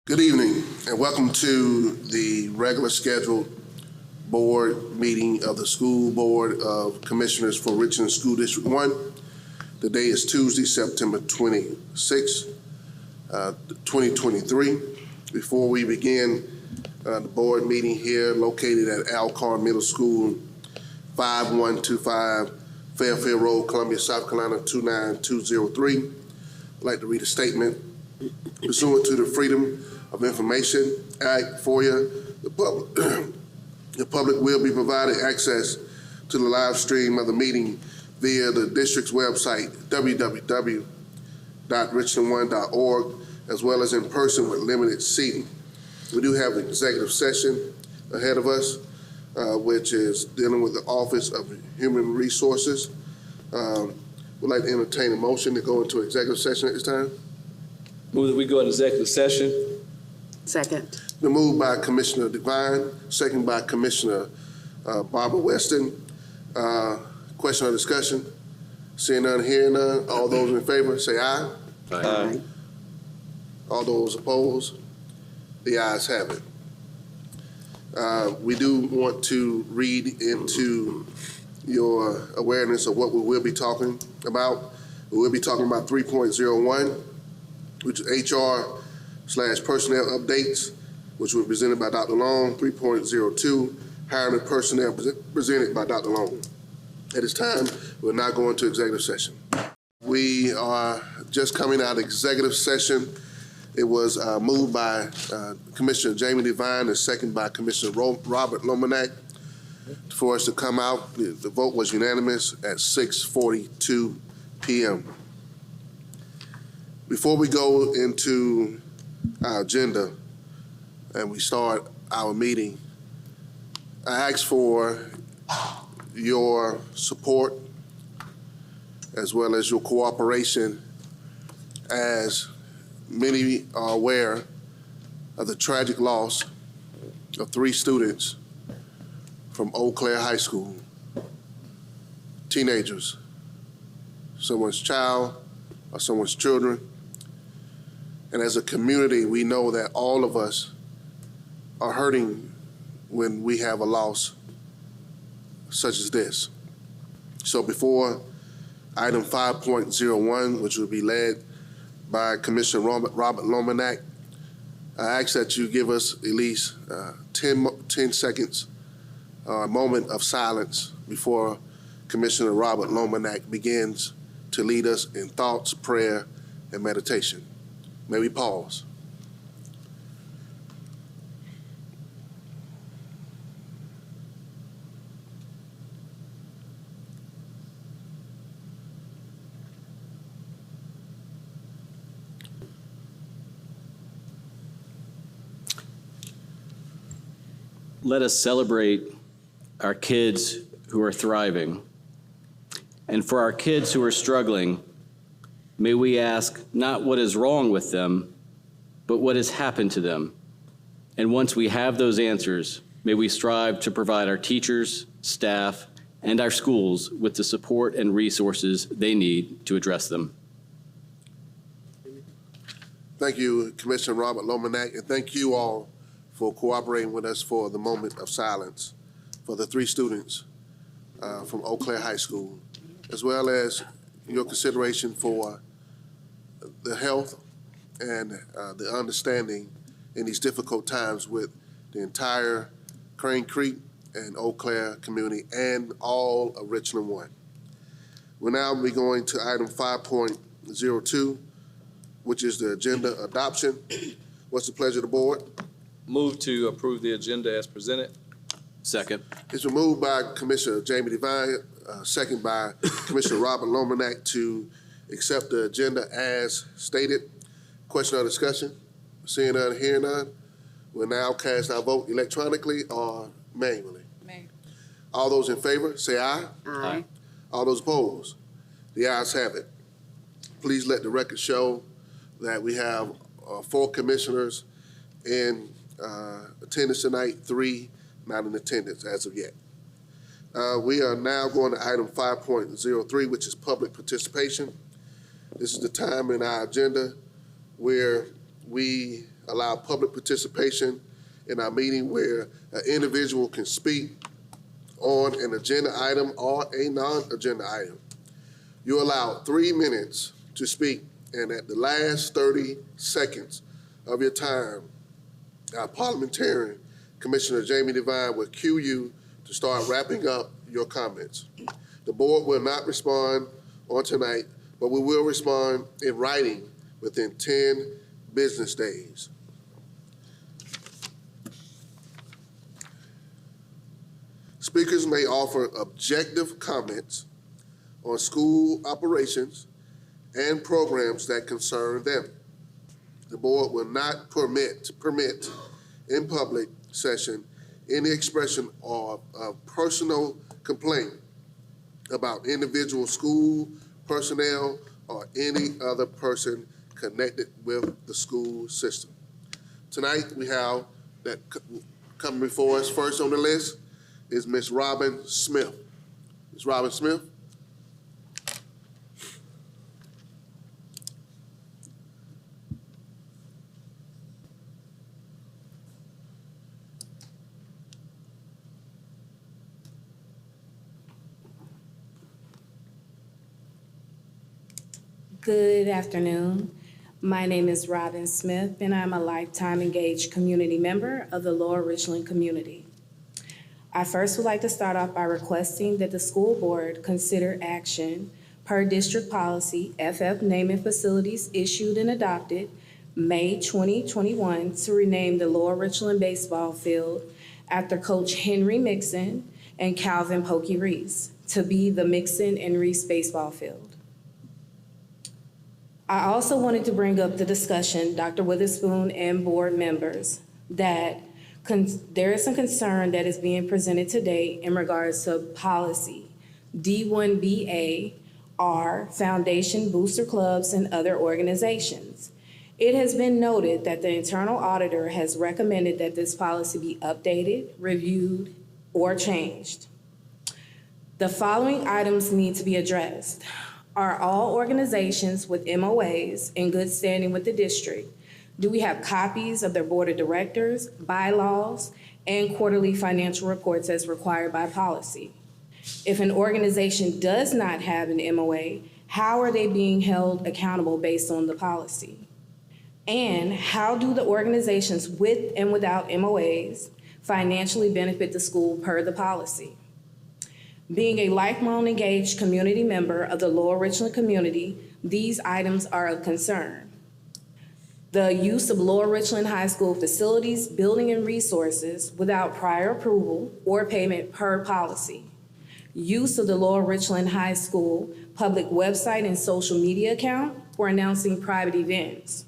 Good evening and welcome to the regular scheduled board meeting of the School Board of Commissioners for Richland School District 1. The day is Tuesday, September 26, 2023. Before we begin the board meeting here located at Alcorn Middle School, 5125 Fairfield Road, Columbia, South Carolina, 29203, I'd like to read a statement. Pursuant to the Freedom of Information Act, FOIA, the public will be provided access to the live stream of the meeting via the district's website, www.richland1.org, as well as in person with limited seating. We do have an executive session ahead of us, which is dealing with the Office of Human Resources. We'd like to entertain a motion to go into executive session at this time. Move that we go into executive session. Second. Been moved by Commissioner Devine, second by Commissioner Barbara Weston. Question or discussion? Seeing none, hearing none. All those in favor say aye. Aye. All those opposed? The ayes have it. We do want to read into your awareness of what we will be talking about. We will be talking about 3.01, which is HR/personnel updates, which were presented by Dr. Long. 3.02, hiring of personnel, presented by Dr. Long. At this time, we're now going to executive session. We are just coming out of executive session. It was moved by Commissioner Jamie Devine and second by Commissioner Robert Lomanak for us to come out. The vote was unanimous at 6:42 p.m. Before we go into our agenda and we start our meeting, I ask for your support as well as your cooperation, as many are aware of the tragic loss of 3 students from Eau Claire High School, teenagers, someone's child or someone's children. And as a community, we know that all of us are hurting when we have a loss such as this. So before item 5.01, which will be led by Commissioner Robert Lomanak, I ask that you give us at least 10 seconds, a moment of silence before Commissioner Robert Lomanak begins to lead us in thoughts, prayer, and meditation. May we pause. Let us celebrate our kids who are thriving. And for our kids who are struggling, may we ask not what is wrong with them, but what has happened to them. And once we have those answers, may we strive to provide our teachers, staff, and our schools with the support and resources they need to address them. Thank you, Commissioner Robert Lomanak, and thank you all for cooperating with us for the moment of silence for the 3 students from Eau Claire High School, as well as your consideration for the health and the understanding in these difficult times with the entire Crane Creek and Eau Claire community and all of Richland 1. We'll now be going to item 5.02, which is the agenda adoption. What's the pleasure of the board? Move to approve the agenda as presented. Second. It's been moved by Commissioner Jamie Devine, second by Commissioner Robert Lomanak to accept the agenda as stated. Question or discussion? Seeing none, hearing none. We'll now cast our vote electronically or manually. All those in favor, say aye. Aye. All those opposed? The ayes have it. Please let the record show that we have 4 commissioners in attendance tonight, 3 not in attendance as of yet. We are now going to item 5.03, which is public participation. This is the time in our agenda where we allow public participation in our meeting where an individual can speak on an agenda item or a non-agenda item. You allow 3 minutes to speak, and at the last 30 seconds of your time, our parliamentarian, Commissioner Jamie Devine, will cue you to start wrapping up your comments. The board will not respond on tonight, but we will respond in writing within 10 business days. Speakers may offer objective comments on school operations and programs that concern them. The board will not permit in public session any expression of personal complaint about individual school personnel or any other person connected with the school system. Tonight, we have that coming before us. First on the list is Ms. Robin Smith. Ms. Robin Smith. Good afternoon. My name is Robin Smith, and I'm a lifetime engaged community member of the Lower Richland community. I first would like to start off by requesting that the school board consider action per district policy FF naming facilities issued and adopted May 2021 to rename the Lower Richland baseball field after Coach Henry Mixon and Calvin Pokey Reese to be the Mixon and Reese baseball field. I also wanted to bring up the discussion, Dr. Witherspoon and board members, that there is some concern that is being presented today in regards to policy D1BA, R, foundation booster clubs, and other organizations. It has been noted that the internal auditor has recommended that this policy be updated, reviewed, or changed. The following items need to be addressed. Are all organizations with MOAs in good standing with the district? Do we have copies of their board of directors, bylaws, and quarterly financial reports as required by policy? If an organization does not have an MOA, how are they being held accountable based on the policy? And how do the organizations with and without MOAs financially benefit the school per the policy? Being a lifelong engaged community member of the Lower Richland community, these items are of concern. The use of Lower Richland High School facilities, building, and resources without prior approval or payment per policy. Use of the Lower Richland High School public website and social media account for announcing private events.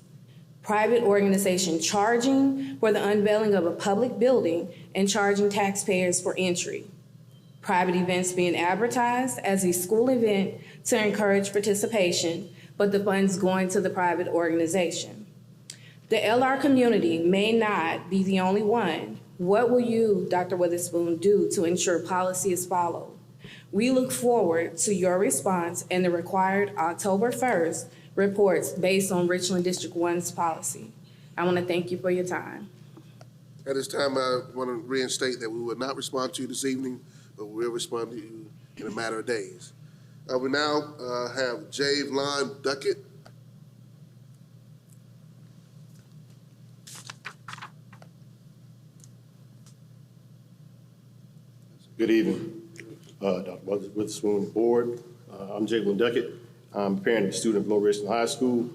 Private organization charging for the unveiling of a public building and charging taxpayers for entry. Private events being advertised as a school event to encourage participation, but the funds going to the private organization. The LR community may not be the only one. What will you, Dr. Witherspoon, do to ensure policy is followed? We look forward to your response and the required October 1st reports based on Richland District 1's policy. I want to thank you for your time. At this time, I want to reinstate that we will not respond to you this evening, but we'll respond to you in a matter of days. We now have Javlon Duckett. Good evening, Dr. Witherspoon Board. I'm Javlon Duckett. I'm a parent of a student of Lower Richland High School.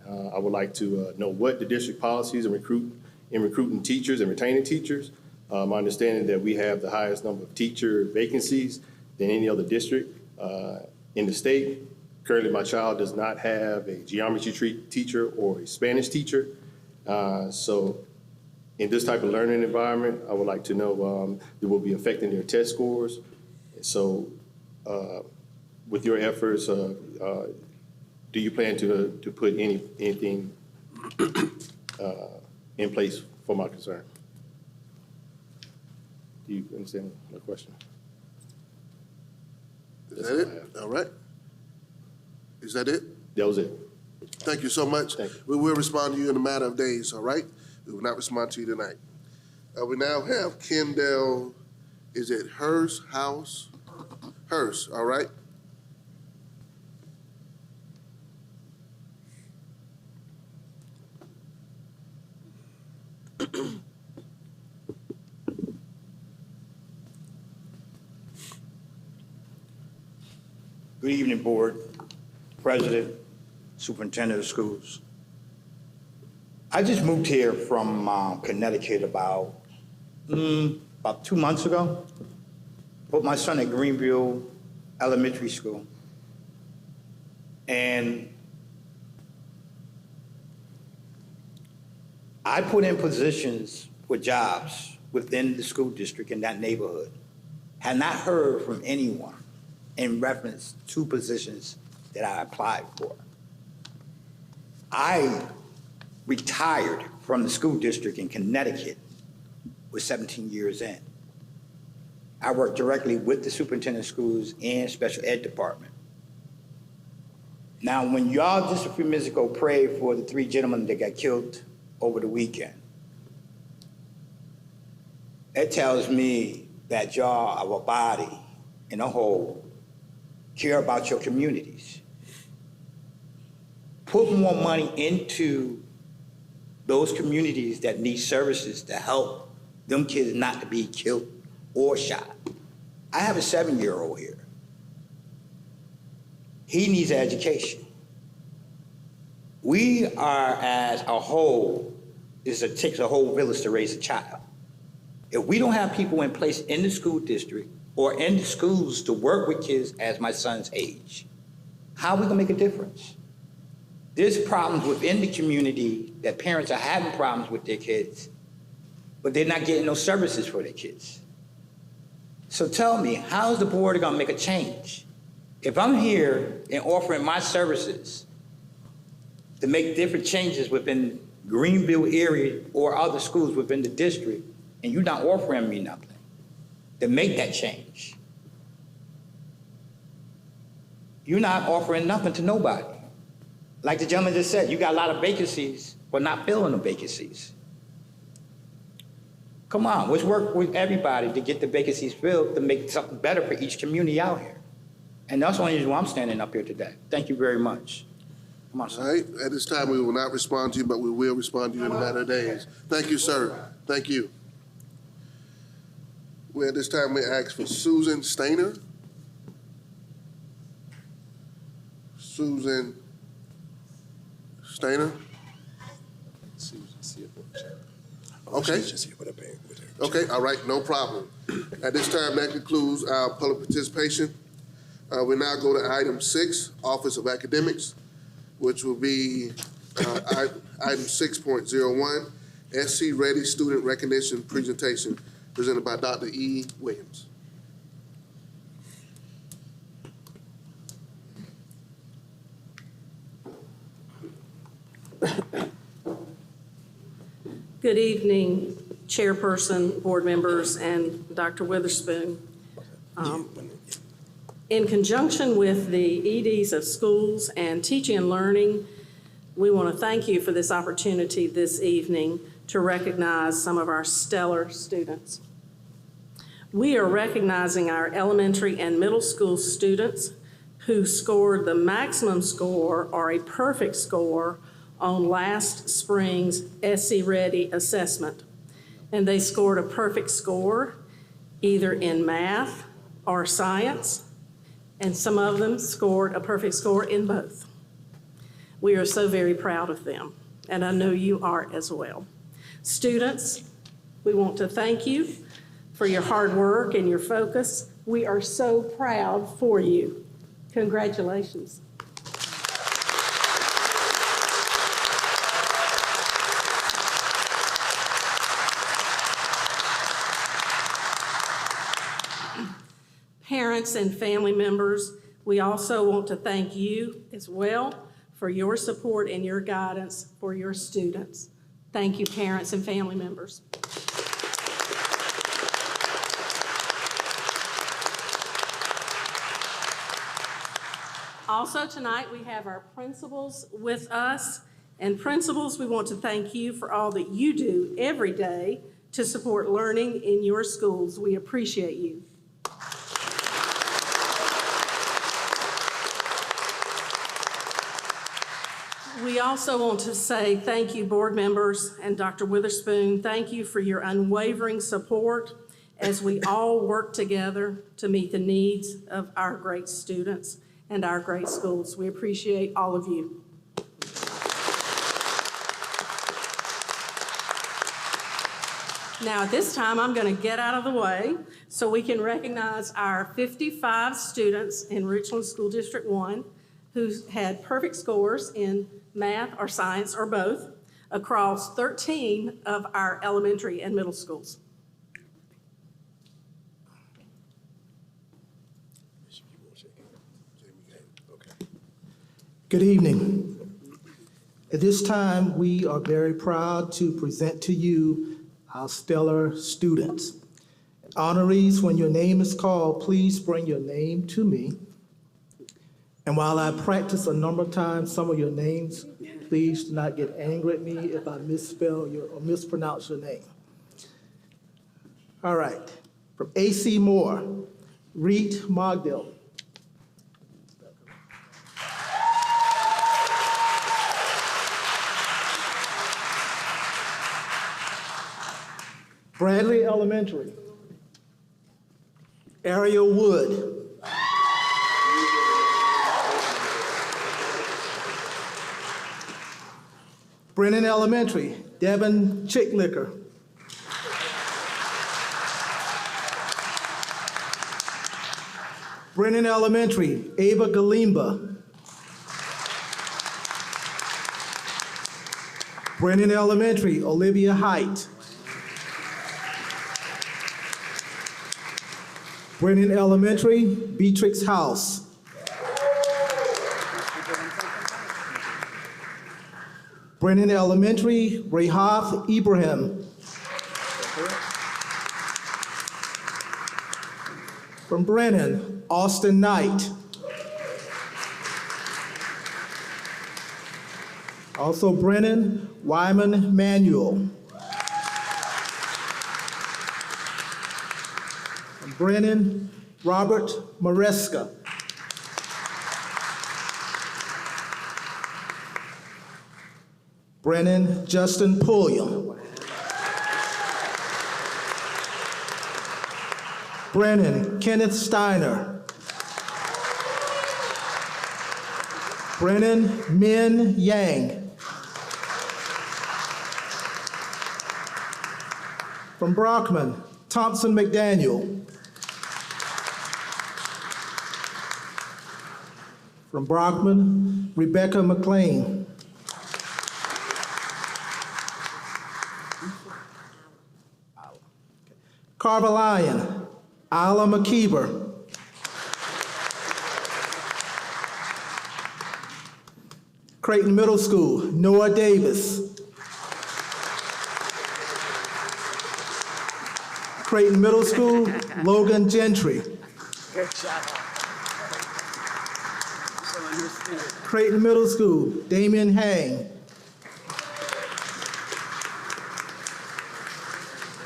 I would like to know what the district policies in recruiting teachers and retaining teachers. My understanding that we have the highest number of teacher vacancies than any other district in the state. Currently, my child does not have a geometry teacher or a Spanish teacher. So in this type of learning environment, I would like to know that will be affecting their test scores. So with your efforts, do you plan to put anything in place for my concern? Do you understand my question? Is that it? All right. Is that it? That was it. Thank you so much. Thank you. We will respond to you in a matter of days, all right? We will not respond to you tonight. We now have Kendall, is it Hurst House? Hurst, all right? Good evening, Board, President, Superintendent of Schools. I just moved here from Connecticut about 2 months ago. Put my son at Greenville Elementary School. And I put in positions for jobs within the school district in that neighborhood. Had not heard from anyone in reference to positions that I applied for. I retired from the school district in Connecticut with 17 years in. I worked directly with the superintendent of schools and special ed department. Now, when y'all just a few minutes ago prayed for the 3 gentlemen that got killed over the weekend, it tells me that y'all, our body in a whole, care about your communities. Put more money into those communities that need services to help them kids not to be killed or shot. I have a 7-year-old here. He needs an education. We are, as a whole, it takes a whole village to raise a child. If we don't have people in place in the school district or in the schools to work with kids as my son's age, how are we gonna make a difference? There's problems within the community that parents are having problems with their kids, but they're not getting no services for their kids. So tell me, how is the board gonna make a change? If I'm here and offering my services to make different changes within Greenville area or other schools within the district, and you're not offering me nothing to make that change, you're not offering nothing to nobody. Like the gentleman just said, you got a lot of vacancies, but not filling the vacancies. Come on, let's work with everybody to get the vacancies filled to make something better for each community out here. And that's the only reason why I'm standing up here today. Thank you very much. Come on, sir. All right, at this time, we will not respond to you, but we will respond to you in a matter of days. Thank you, sir. Thank you. Well, at this time, we ask for Susan Stainer. Susan Stainer? Okay. Okay, all right, no problem. At this time, that concludes our public participation. We now go to item 6, Office of Academics, which will be item 6.01, SC Ready Student Recognition Presentation, presented by Dr. E. Williams. Good evening, Chairperson, board members, and Dr. Witherspoon. In conjunction with the EDs of schools and teaching and learning, we want to thank you for this opportunity this evening to recognize some of our stellar students. We are recognizing our elementary and middle school students who scored the maximum score or a perfect score on last spring's SC Ready assessment. And they scored a perfect score either in math or science, and some of them scored a perfect score in both. We are so very proud of them, and I know you are as well. Students, we want to thank you for your hard work and your focus. We are so proud for you. Congratulations. Parents and family members, we also want to thank you as well for your support and your guidance for your students. Thank you, parents and family members. Also tonight, we have our principals with us, And principals, we want to thank you for all that you do every day to support learning in your schools. We appreciate you. We also want to say thank you, board members and Dr. Witherspoon. Thank you for your unwavering support as we all work together to meet the needs of our great students and our great schools. We appreciate all of you. Now, at this time, I'm going to get out of the way so we can recognize our 55 students in Richland School District 1 who had perfect scores in math or science or both across 13 of our elementary and middle schools. Good evening. At this time, we are very proud to present to you our stellar students. Honorees, when your name is called, please bring your name to me. And while I practice a number of times some of your names, please do not get angry at me if I misspell or mispronounce your name. All right. From A.C. Moore, Reed Mogdill. Bradley Elementary, Ariel Wood. Brennan Elementary, Devin Chicklicker. Brennan Elementary, Ava Galimba. Brennan Elementary, Olivia Height. Brennan Elementary, Beatrix House. Brennan Elementary, Rehath Ibrahim. From Brennan, Austin Knight. Also Brennan, Wyman Manuel. From Brennan, Robert Maresca. Brennan Justin Pulliam. Brennan Kenneth Steiner. Brennan Min Yang. From Brockman, Thompson McDaniel. From Brockman, Rebecca McLean. Carvalion, Isla McKeever. Creighton Middle School, Noah Davis. Creighton Middle School, Logan Gentry. Good job. Creighton Middle School, Damian Hang.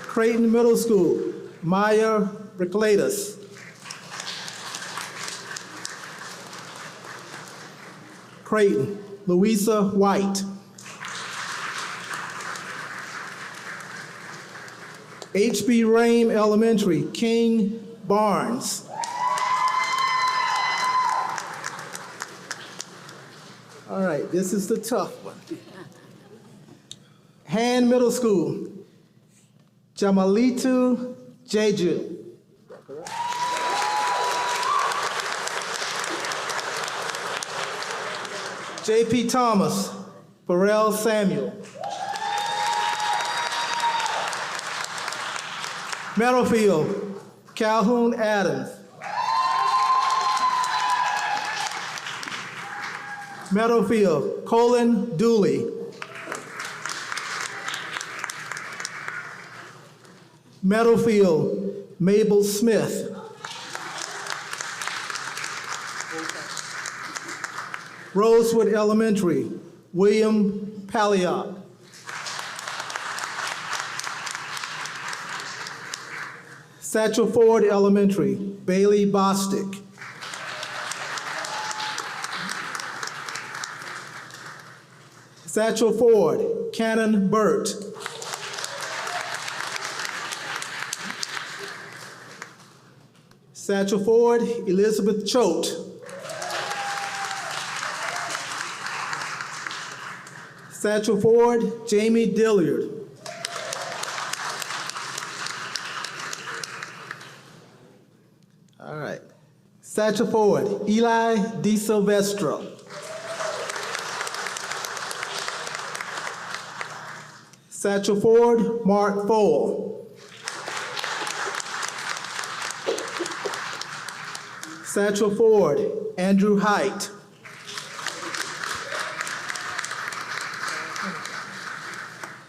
Creighton Middle School, Maya Reclatus. Creighton, Louisa White. H.B. Rame Elementary, King Barnes. All right, this is the tough one. Han Middle School, Jamalitu Jeju. J.P. Thomas, Burrell Samuel. Meadowfield, Calhoun Adams. Meadowfield, Colin Dooley. Meadowfield, Mabel Smith. Rosewood Elementary, William Paliok. Satchel Ford Elementary, Bailey Bostic. Satchel Ford, Cannon Burt. Satchel Ford, Elizabeth Choate. Satchel Ford, Jamie Dilliard. All right. Satchel Ford, Eli DeSilvestro. Satchel Ford, Mark Fowle. Satchel Ford, Andrew Height.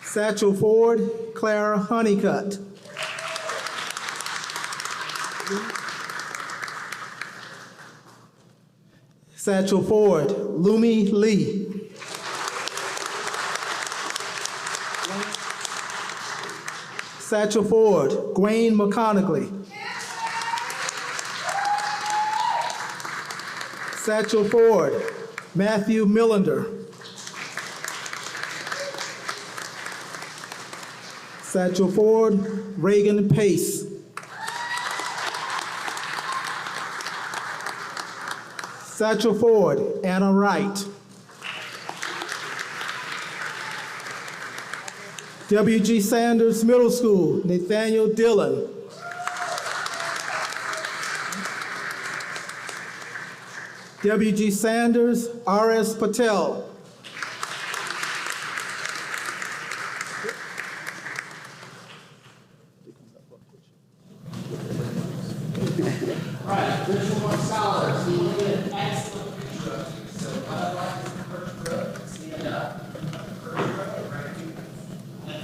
Satchel Ford, Clara Honeycutt. Satchel Ford, Lumi Lee. Satchel Ford, Gwaine McConaughey. Satchel Ford, Matthew Millender. Satchel Ford, Reagan Pace. Satchel Ford, Anna Wright. W.G. Sanders Middle School, Nathaniel Dillon. W.G. Sanders, R.S. Patel.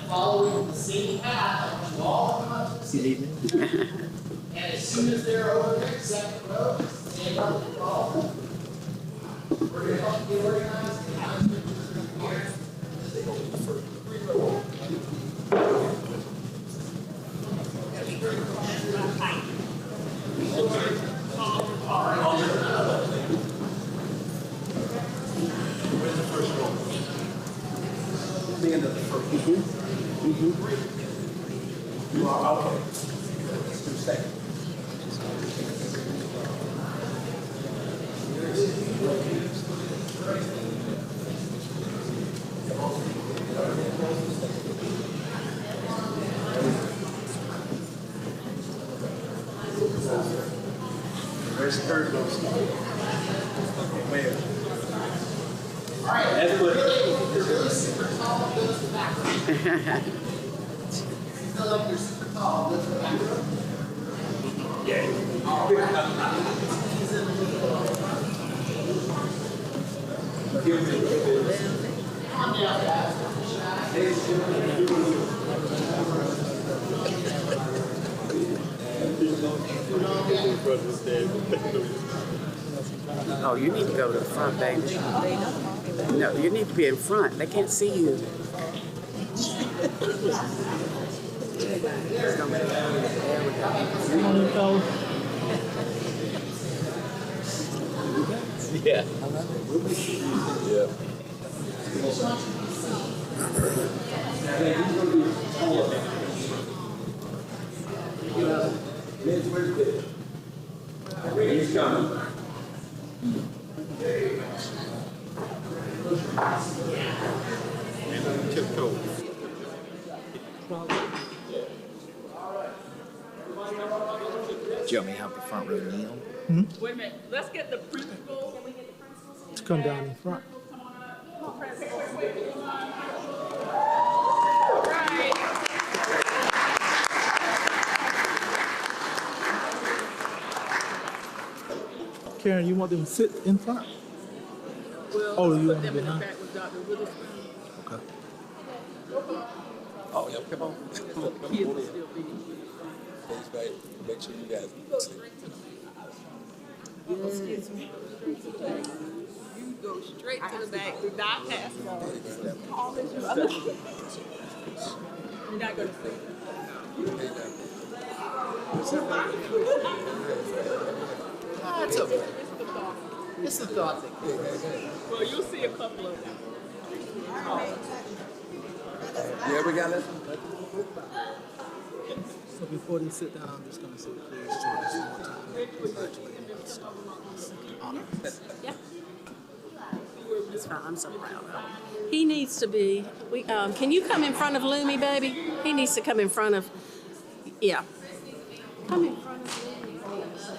Following the same path, you all come up to the stage. And as soon as they're over there, second row, stand up and follow. We're going to help you get organized and have you here as they go to the first free row. Where's the first row? The end of the first. You are okay. Let's do second. Where's the third row? Where? All right, everybody. You're really super tall. Go to the back row. Feel like you're super tall. Go to the back row. Yeah. All right. Come on down, guys. Oh, you need to go to the front, baby. No, you need to be in front. They can't see you. Yeah. Yeah. He's coming. Do you want me to help the front row kneel? Wait a minute, let's get the principal. Can we get the principal? To come down in front. Karen, you want them to sit in front? Oh, you want them behind? Okay. Oh, yeah, come on. Come on. Please, babe, make sure you guys can see. go straight to the back. Do not pass go. You're not gonna see. It's okay. It's a thought thing. Well, you'll see a couple of them. Yeah, we got this. So before they sit down, I'm just going to say, please join us one more time. Congratulating the stars. Honors. Yeah. That's fine, I'm so proud of him. He needs to be, can you come in front of Lumi, baby? He needs to come in front of, yeah. Come in front of Lumi, please.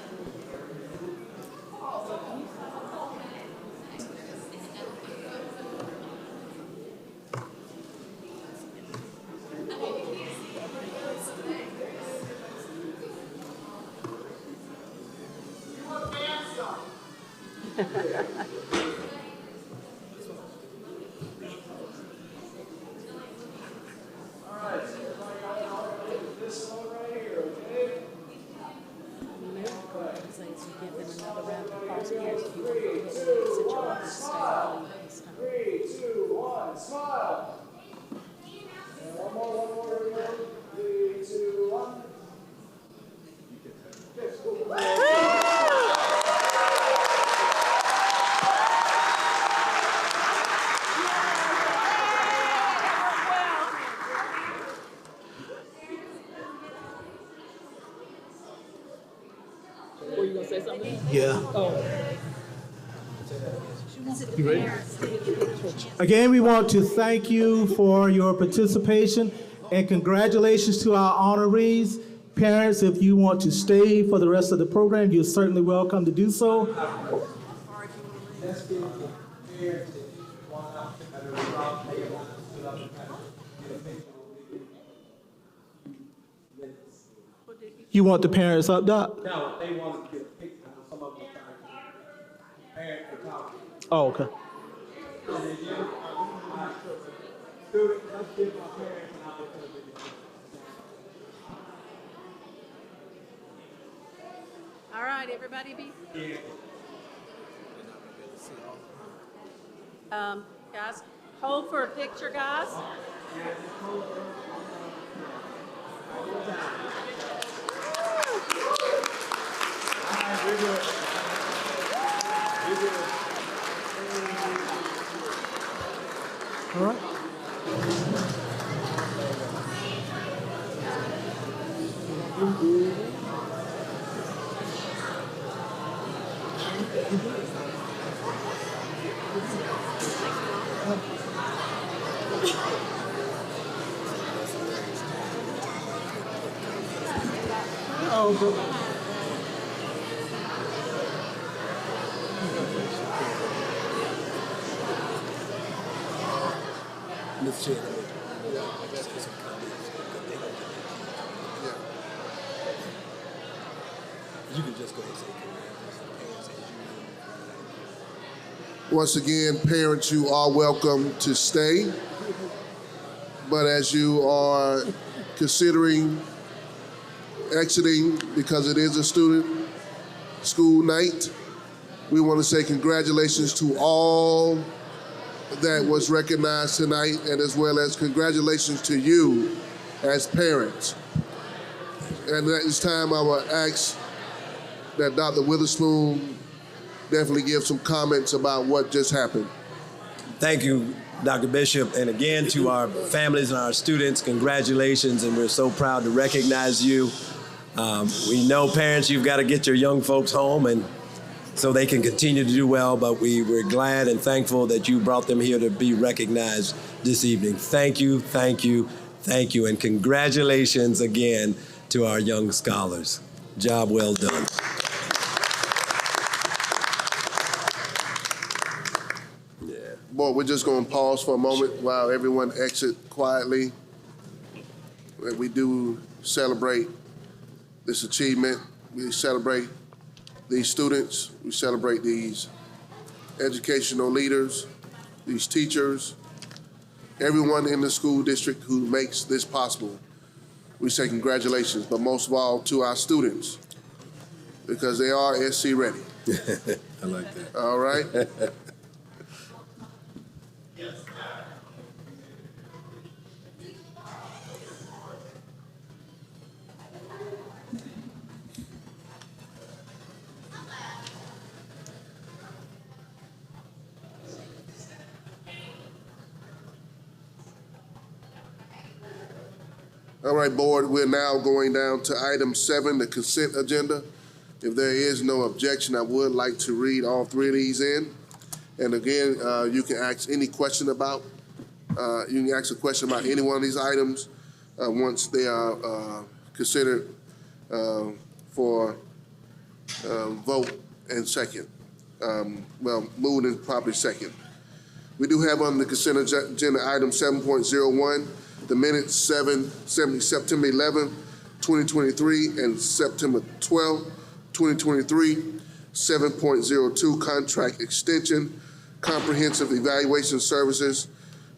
Were you gonna say something? Yeah. Oh. You ready? Again, we want to thank you for your participation and congratulations to our honorees. Parents, if you want to stay for the rest of the program, you're certainly welcome to do so. You want the parents up, Doc? No, they want to get a picture. Some of them are trying to parent photography. Oh, okay. Students, let's give my parents an opportunity. All right, everybody be. Guys, hold for a picture, guys. All right. Oh, good. Mr. Chair, you can just go ahead and say Once again, parents, you are welcome to stay. But as you are considering exiting, because it is a student school night, we want to say congratulations to all that was recognized tonight, and as well as congratulations to you as parents. And at this time, I will ask that Dr. Witherspoon definitely give some comments about what just happened. Thank you, Dr. Bishop. And again, to our families and our students, congratulations, and we're so proud to recognize you. We know, parents, you've got to get your young folks home and so they can continue to do well, but we're glad and thankful that you brought them here to be recognized this evening. Thank you, thank you, thank you, and congratulations again to our young scholars. Job well done. Board, we're just going to pause for a moment while everyone exit quietly. We do celebrate this achievement. We celebrate these students. We celebrate these educational leaders, these teachers, everyone in the school district who makes this possible. We say congratulations, but most of all to our students, because they are SC ready. I like that. All right? All right, board, we're now going down to item 7, the consent agenda. If there is no objection, I would like to read all 3 of these in. And again, you can ask any question about, you can ask a question about any one of these items once they are considered for vote and second. Moved and properly second. We do have on the consent agenda item 7.01, the minutes September 11, 2023, and September 12, 2023. 7.02, contract extension, comprehensive evaluation services,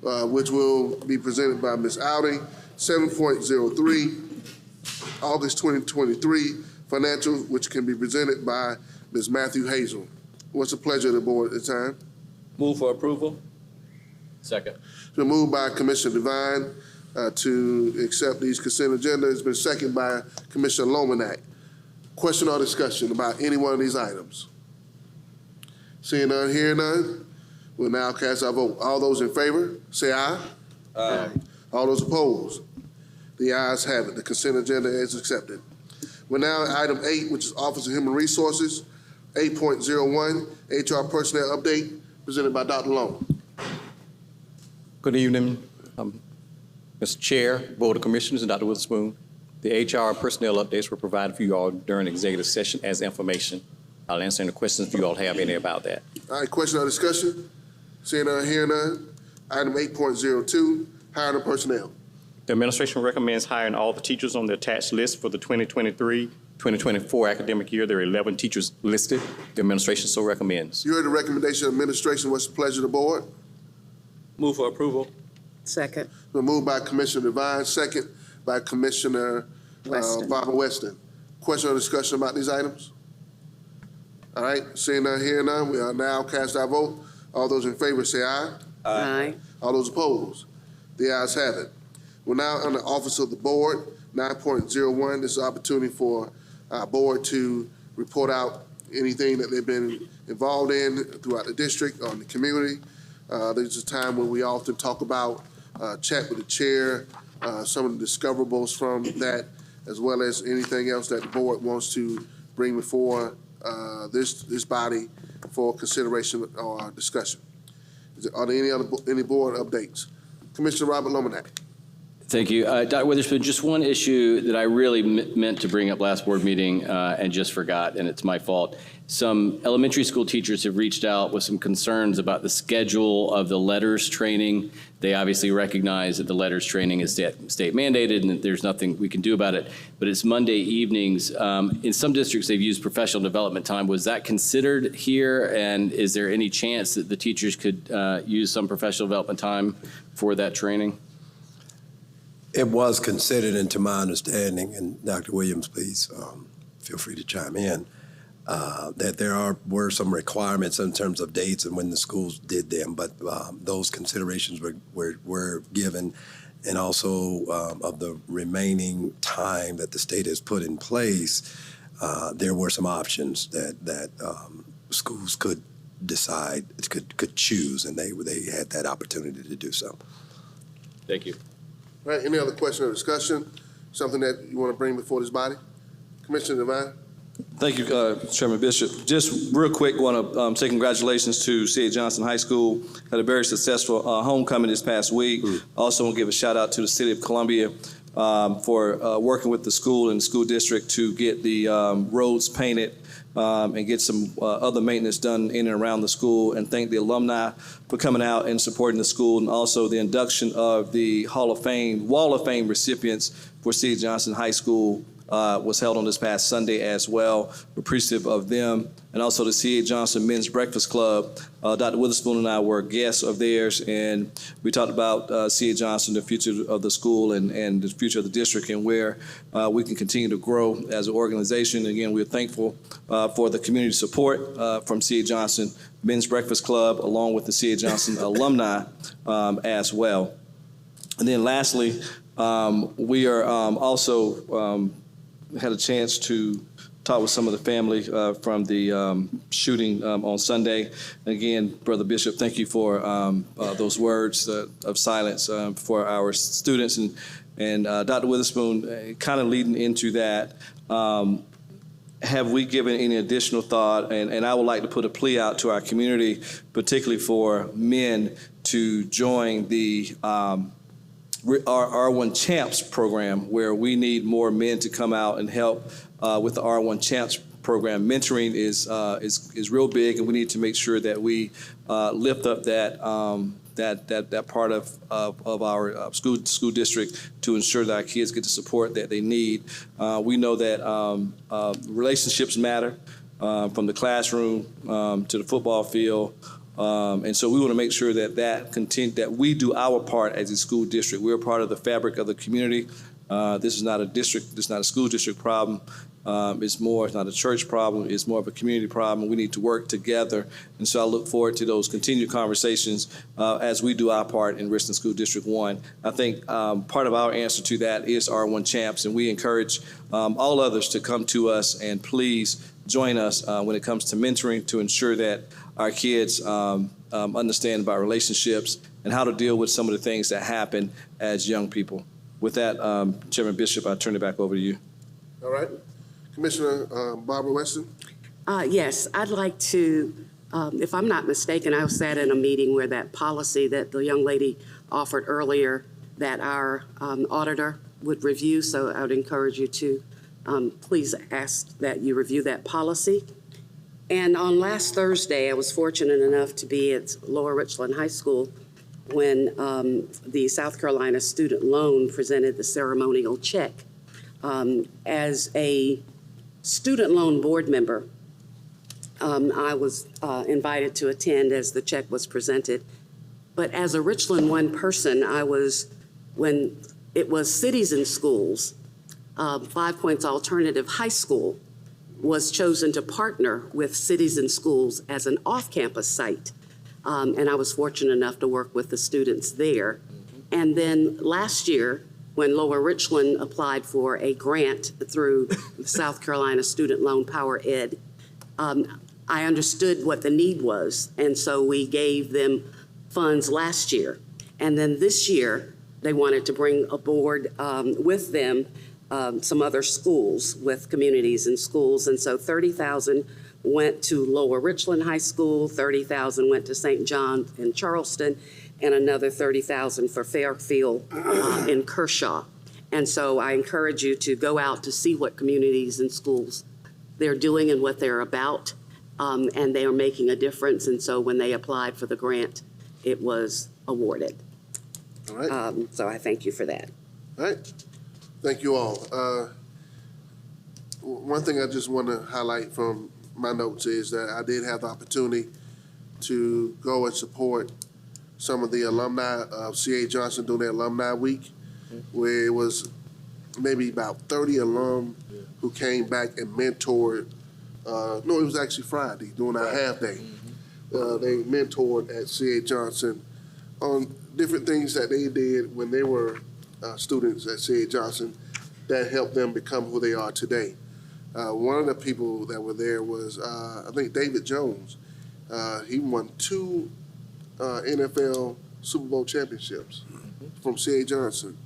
which will be presented by Ms. Audi. 7.03, August 2023, financial, which can be presented by Ms. Matthew Hazel. What's the pleasure of the board at the time? Move for approval. Second. It's been moved by Commissioner Devine to accept these consent agenda. It's been seconded by Commissioner Lomanak. Question or discussion about any one of these items? Seeing none, hearing none, we'll now cast our vote. All those in favor, say aye. Aye. All those opposed? The ayes have it. The consent agenda is accepted. We're now at item 8, which is Office of Human Resources. 8.01, HR Personnel Update, presented by Dr. Long. Good evening, Mr. Chair, Board of Commissioners, and Dr. Witherspoon. The HR personnel updates were provided for you all during executive session as information. I'll answer any questions if you all have any about that. All right, question or discussion? Seeing none, hearing none. Item 8.02, hiring of personnel. The administration recommends hiring all the teachers on the attached list for the 2023-2024 academic year. There are 11 teachers listed. The administration so recommends. You heard the recommendation of administration. What's the pleasure of the board? Move for approval. Second. Been moved by Commissioner Devine, second by Commissioner Weston. Barbara Weston. Question or discussion about these items? All right, seeing none, hearing none, we are now cast our vote. All those in favor say aye. Aye. All those opposed? The ayes have it. We're now on the office of the board, 9.01. This is an opportunity for our board to report out anything that they've been involved in throughout the district or in the community. There's a time when we often talk about, chat with the chair, some of the discoverables from that, as well as anything else that the board wants to bring before this body for consideration or discussion. Are there any board updates? Commissioner Robert Lomanak. Thank you. Dr. Witherspoon, just one issue that I really meant to bring up last board meeting and just forgot, and it's my fault. Some elementary school teachers have reached out with some concerns about the schedule of the letters training. They obviously recognize that the letters training is state mandated and that there's nothing we can do about it, but it's Monday evenings. In some districts, they've used professional development time. Was that considered here? And is there any chance that the teachers could use some professional development time for that training? It was considered, and to my understanding, and Dr. Williams, please feel free to chime in, that there were some requirements in terms of dates and when the schools did them, but those considerations were given, and also of the remaining time that the state has put in place, there were some options that schools could decide, could choose, and they had that opportunity to do so. Thank you. All right, any other question or discussion? Something that you want to bring before this body? Commissioner Devine? Thank you, Chairman Bishop. Just real quick, want to say congratulations to C.A. Johnson High School. Had a very successful homecoming this past week. Also want to give a shout out to the City of Columbia for working with the school and the school district to get the roads painted and get some other maintenance done in and around the school, and thank the alumni for coming out and supporting the school, and also the induction of the Wall of Fame recipients for C.A. Johnson High School was held on this past Sunday as well. We're appreciative of them. And also the C.A. Johnson Men's Breakfast Club. Dr. Witherspoon and I were guests of theirs, and we talked about C.A. Johnson, the future of the school and the future of the district, and where we can continue to grow as an organization. Again, we're thankful for the community support from C.A. Johnson Men's Breakfast Club, along with the C.A. Johnson alumni as well. And then lastly, we are also had a chance to talk with some of the family from the shooting on Sunday. Again, Brother Bishop, thank you for those words of silence for our students. And And Dr. Witherspoon, kind of leading into that, have we given any additional thought? And I would like to put a plea out to our community, particularly for men, to join the our R1 Champs program, where we need more men to come out and help with the R1 Champs program. Mentoring is real big, and we need to make sure that we lift up that part of our school district to ensure that our kids get the support that they need. We know that relationships matter, from the classroom to the football field. And so we want to make sure that we do our part as a school district. We're a part of the fabric of the community. This is not a district, this is not a school district problem. It's not a church problem, it's more of a community problem. We need to work together. And so I look forward to those continued conversations as we do our part in Richland School District 1. I think part of our answer to that is R1 Champs, and we encourage all others to come to us and please join us when it comes to mentoring, to ensure that our kids understand about relationships and how to deal with some of the things that happen as young people. With that, Chairman Bishop, I turn it back over to you. All right. Commissioner Barbara Weston? Yes, I'd like to, if I'm not mistaken, I sat in a meeting where that policy that the young lady offered earlier that our auditor would review, so I would encourage you to please ask that you review that policy. And on last Thursday, I was fortunate enough to be at Lower Richland High School when the South Carolina Student Loan presented the ceremonial check. As a student loan board member, I was invited to attend as the check was presented. But as a Richland 1 person, when it was Cities and Schools, 5 Points Alternative High School was chosen to partner with Cities and Schools as an off-campus site. And I was fortunate enough to work with the students there. And then last year, when Lower Richland applied for a grant through the South Carolina Student Loan Power Ed, I understood what the need was. And so we gave them funds last year. And then this year, they wanted to bring aboard with them some other schools with communities and schools. And so 30,000 went to Lower Richland High School, 30,000 went to St. John in Charleston, and another 30,000 for Fairfield in Kershaw. And so I encourage you to go out to see what communities and schools they're doing and what they're about, and they are making a difference. And so when they applied for the grant, it was awarded. All right. So I thank you for that. All right. Thank you all. One thing I just want to highlight from my notes is that I did have the opportunity to go and support some of the alumni of C.A. Johnson during their alumni week, where it was maybe about 30 alum who came back and mentored. No, it was actually Friday during our half day. They mentored at C.A. Johnson on different things that they did when they were students at C.A. Johnson that helped them become who they are today. One of the people that were there was, I think, David Jones. He won 2 NFL Super Bowl championships from C.A. Johnson.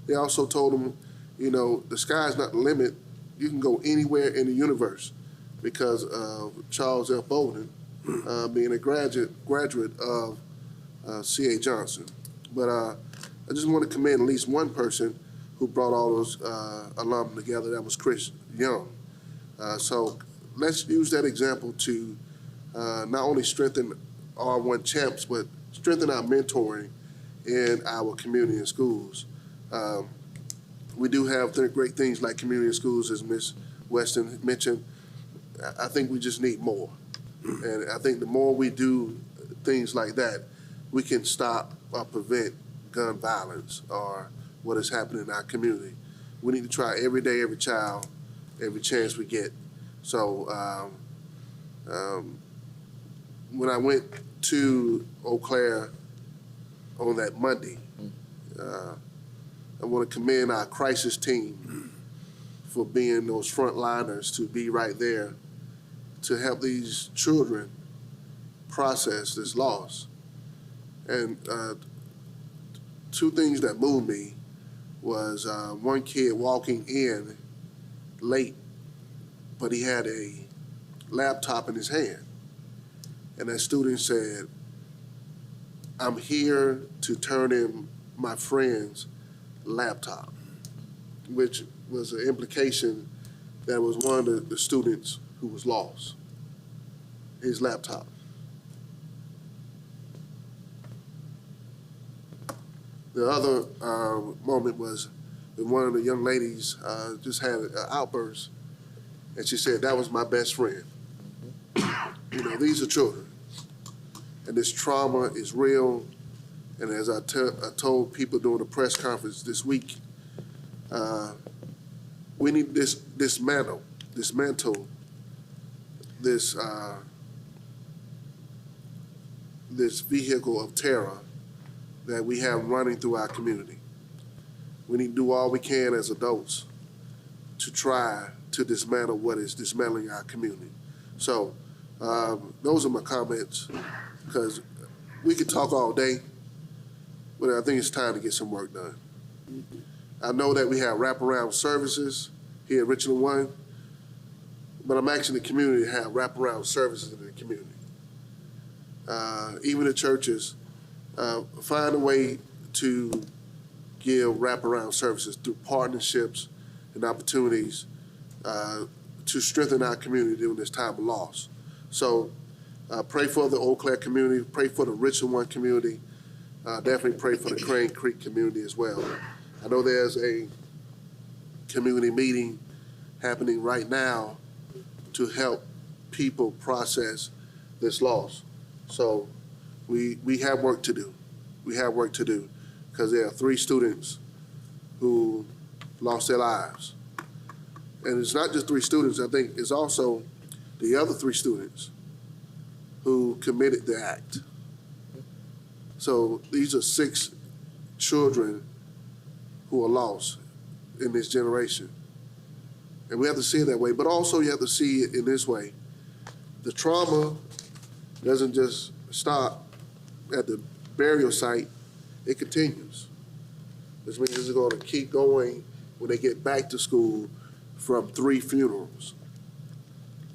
They also told him, you know, the sky's not the limit. You can go anywhere in the universe because of Charles F. Bolden being a graduate of C.A. Johnson. But I just want to commend at least one person who brought all those alum together. That was Chris Young. So let's use that example to not only strengthen R1 Champs, but strengthen our mentoring in our community and schools. We do have great things like community and schools, as Ms. Weston mentioned. I think we just need more. And I think the more we do things like that, we can stop or prevent gun violence or what is happening in our community. We need to try every day, every child, every chance we get. So when I went to Eau Claire on that Monday, I want to commend our crisis team for being those frontliners to be right there to help these children process this loss. And 2 things that moved me was one kid walking in late, but he had a laptop in his hand. And that student said, "I'm here to turn in my friend's laptop," which was an implication that was one of the students who was lost, his laptop. The other moment was when one of the young ladies just had an outburst, and she said, "That was my best friend." You know, these are children, and this trauma is real. And as I told people during the press conference this week, we need dismantle this vehicle of terror that we have running through our community. We need to do all we can as adults to try to dismantle what is dismantling our community. So those are my comments, because we could talk all day, but I think it's time to get some work done. I know that we have wraparound services here at Richland 1, but I'm asking the community to have wraparound services in the community. Even the churches, find a way to give wraparound services through partnerships and opportunities to strengthen our community during this time of loss. So pray for the Eau Claire community, pray for the Richland 1 community, definitely pray for the Crane Creek community as well. I know there's a community meeting happening right now to help people process this loss. So we have work to do. We have work to do, because there are 3 students who lost their lives. And it's not just 3 students, I think it's also the other 3 students who committed the act. So these are 6 children who are lost in this generation. And we have to see it that way, but also you have to see it in this way. The trauma doesn't just stop at the burial site, it continues. This means it's going to keep going when they get back to school from 3 funerals,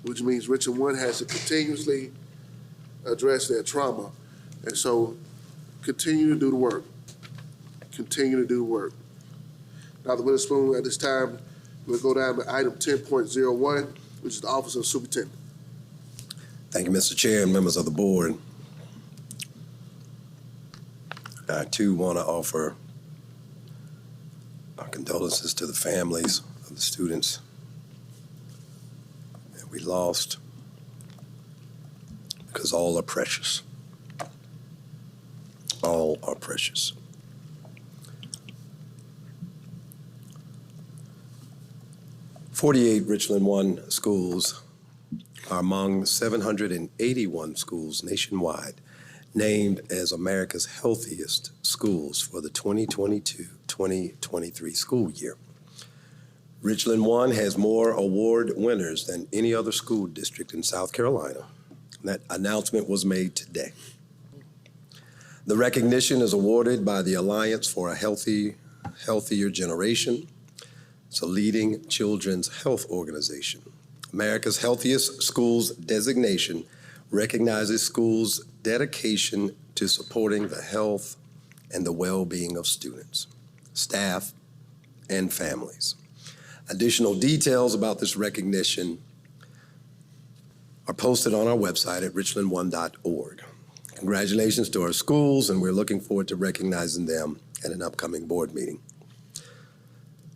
which means Richland 1 has to continuously address their trauma. And so continue to do the work. Continue to do the work. Dr. Witherspoon, at this time, we'll go down to item 10.01, which is the Office of Superintendent. Thank you, Mr. Chair and members of the board. I, too, want to offer our condolences to the families of the students that we lost, because all are precious. All are precious. "48 Richland 1 schools are among 781 schools nationwide named as America's healthiest schools for the 2022-2023 school year. Richland 1 has more award winners than any other school district in South Carolina. That announcement was made today. The recognition is awarded by the Alliance for a Healthier Generation. It's a leading children's health organization. America's Healthiest Schools designation recognizes schools' dedication to supporting the health and the well-being of students, staff, and families. Additional details about this recognition are posted on our website at richland1.org. Congratulations to our schools, and we're looking forward to recognizing them at an upcoming board meeting.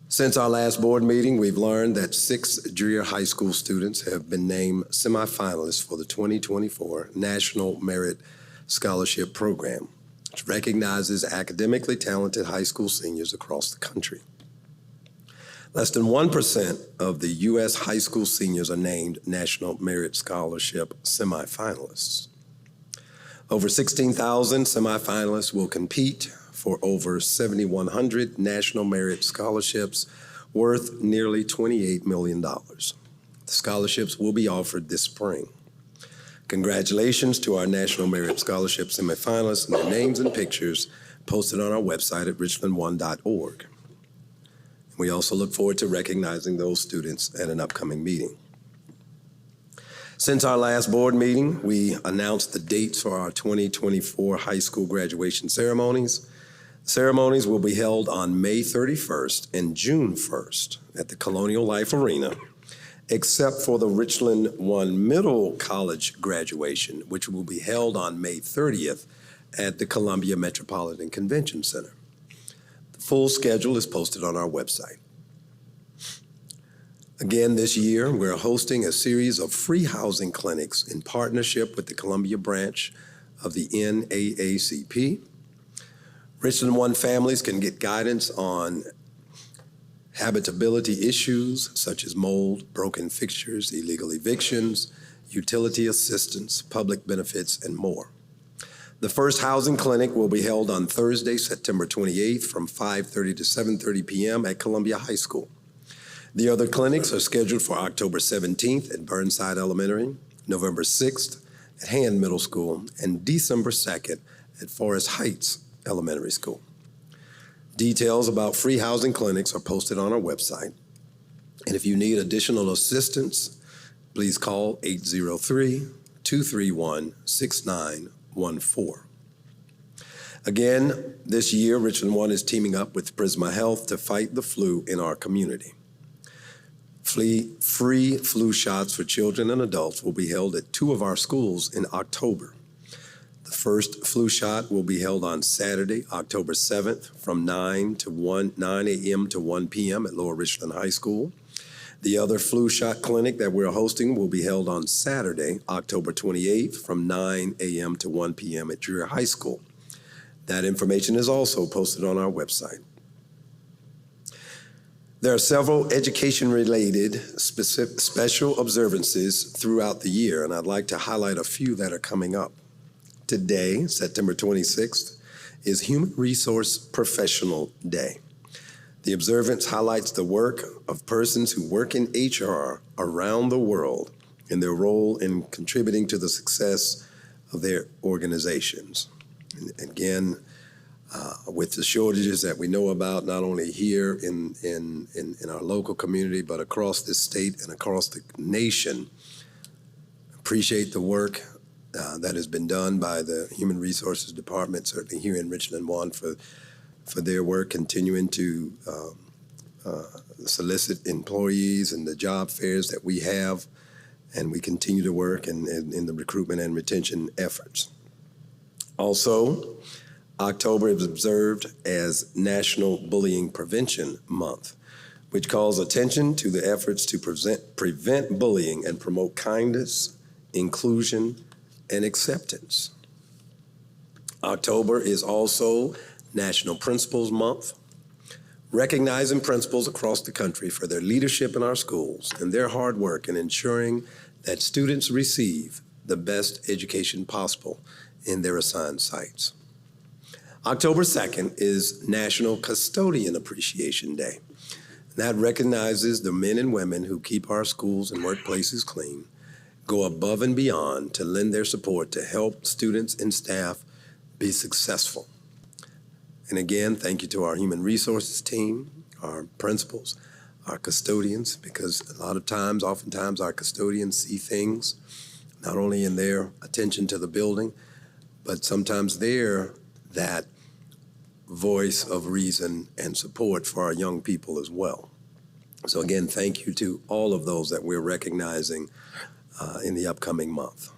Since our last board meeting, we've learned that 6 Dreher High School students have been named semifinalists for the 2024 National Merit Scholarship Program, which recognizes academically talented high school seniors across the country. Less than 1% of the U.S. high school seniors are named National Merit Scholarship semifinalists. Over 16,000 semifinalists will compete for over 7,100 National Merit Scholarships worth nearly $28 million. The scholarships will be offered this spring. Congratulations to our National Merit Scholarship semifinalists, and their names and pictures posted on our website at richland1.org. We also look forward to recognizing those students at an upcoming meeting. Since our last board meeting, we announced the dates for our 2024 high school graduation ceremonies. Ceremonies will be held on May 31st and June 1st at the Colonial Life Arena, except for the Richland 1 Middle College graduation, which will be held on May 30th at the Columbia Metropolitan Convention Center. The full schedule is posted on our website. Again, this year, we're hosting a series of free housing clinics in partnership with the Columbia branch of the NAACP. Richland 1 families can get guidance on habitability issues such as mold, broken fixtures, illegal evictions, utility assistance, public benefits, and more. The first housing clinic will be held on Thursday, September 28th from 5:30 to 7:30 p.m. at Columbia High School. The other clinics are scheduled for October 17th at Burnside Elementary, November 6th at Hand Middle School, and December 2nd at Forest Heights Elementary School. Details about free housing clinics are posted on our website. And if you need additional assistance, please call 803-231-6914. Again, this year, Richland 1 is teaming up with Prisma Health to fight the flu in our community. Free flu shots for children and adults will be held at 2 of our schools in October. The first flu shot will be held on Saturday, October 7th from 9 a.m. to 1 p.m. at Lower Richland High School. The other flu shot clinic that we're hosting will be held on Saturday, October 28th from 9 a.m. to 1 p.m. at Dreher High School. That information is also posted on our website. There are several education-related special observances throughout the year, and I'd like to highlight a few that are coming up. Today, September 26th, is Human Resource Professional Day. The observance highlights the work of persons who work in HR around the world and their role in contributing to the success of their organizations. And again, with the shortages that we know about, not only here in our local community, but across this state and across the nation, appreciate the work that has been done by the Human Resources Department, certainly here in Richland 1, for their work continuing to solicit employees and the job fairs that we have, and we continue to work in the recruitment and retention efforts. Also, October is observed as National Bullying Prevention Month, which calls attention to the efforts to prevent bullying and promote kindness, inclusion, and acceptance. October is also National Principals Month, recognizing principals across the country for their leadership in our schools and their hard work in ensuring that students receive the best education possible in their assigned sites. October 2nd is National Custodian Appreciation Day. That recognizes the men and women who keep our schools and workplaces clean, go above and beyond to lend their support to help students and staff be successful. And again, thank you to our human resources team, our principals, our custodians, because oftentimes our custodians see things, not only in their attention to the building, but sometimes they're that voice of reason and support for our young people as well. So again, thank you to all of those that we're recognizing in the upcoming month.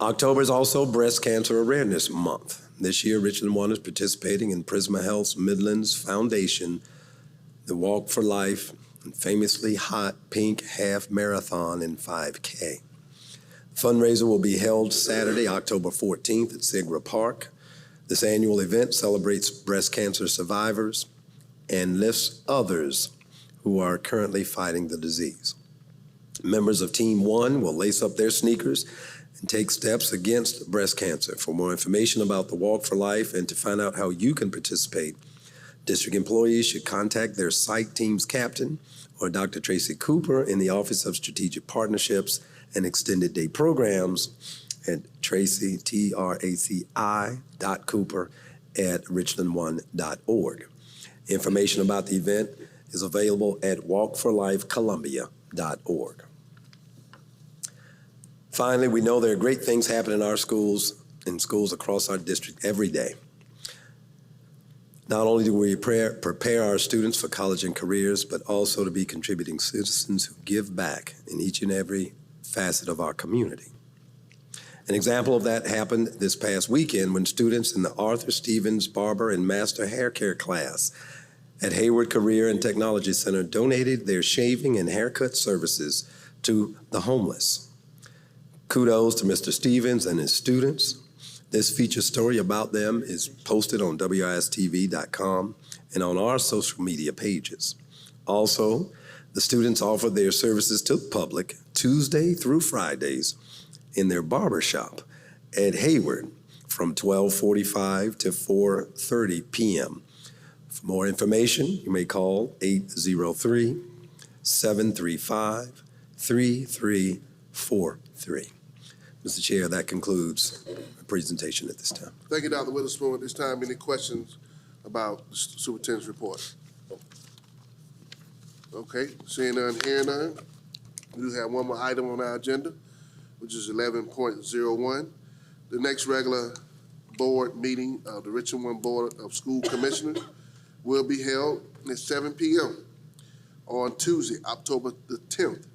October is also Breast Cancer Awareness Month. This year, Richland 1 is participating in Prisma Health's Midlands Foundation, the Walk for Life, and famously Hot Pink Half Marathon and 5K. Fundraiser will be held Saturday, October 14th at Segra Park. This annual event celebrates breast cancer survivors and lifts others who are currently fighting the disease. Members of Team 1 will lace up their sneakers and take steps against breast cancer. For more information about the Walk for Life and to find out how you can participate, district employees should contact their site team's captain or Dr. Tracy Cooper in the Office of Strategic Partnerships and Extended Day Programs at Tracy, TRACI.Cooper@richland1.org. Information about the event is available at walkforlifecolumbia.org. Finally, we know there are great things happening in our schools and schools across our district every day. Not only do we prepare our students for college and careers, but also to be contributing citizens who give back in each and every facet of our community. An example of that happened this past weekend when students in the Arthur Stevens Barber and Master Hair Care class at Hayward Career and Technology Center donated their shaving and haircut services to the homeless. Kudos to Mr. Stevens and his students. This feature story about them is posted on WISTV.com and on our social media pages. Also, the students offer their services to the public Tuesday through Fridays in their barber shop at Hayward from 12:45 to 4:30 p.m. For more information, you may call 803-735-3343. Mr. Chair, that concludes my presentation at this time. Thank you, Dr. Witherspoon. At this time, any questions about the superintendent's report? Okay, seeing none, hearing none. We do have one more item on our agenda, which is 11.01. The next regular board meeting of the Richland 1 Board of School Commissioners will be held at 7 p.m. on Tuesday, October the 10th,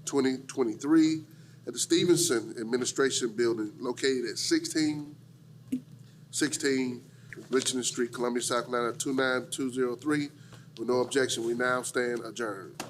2023, at the Stevenson Administration Building located at 1616 Richland Street, Columbia, South Carolina, 29203. With no objection, we now stand adjourned.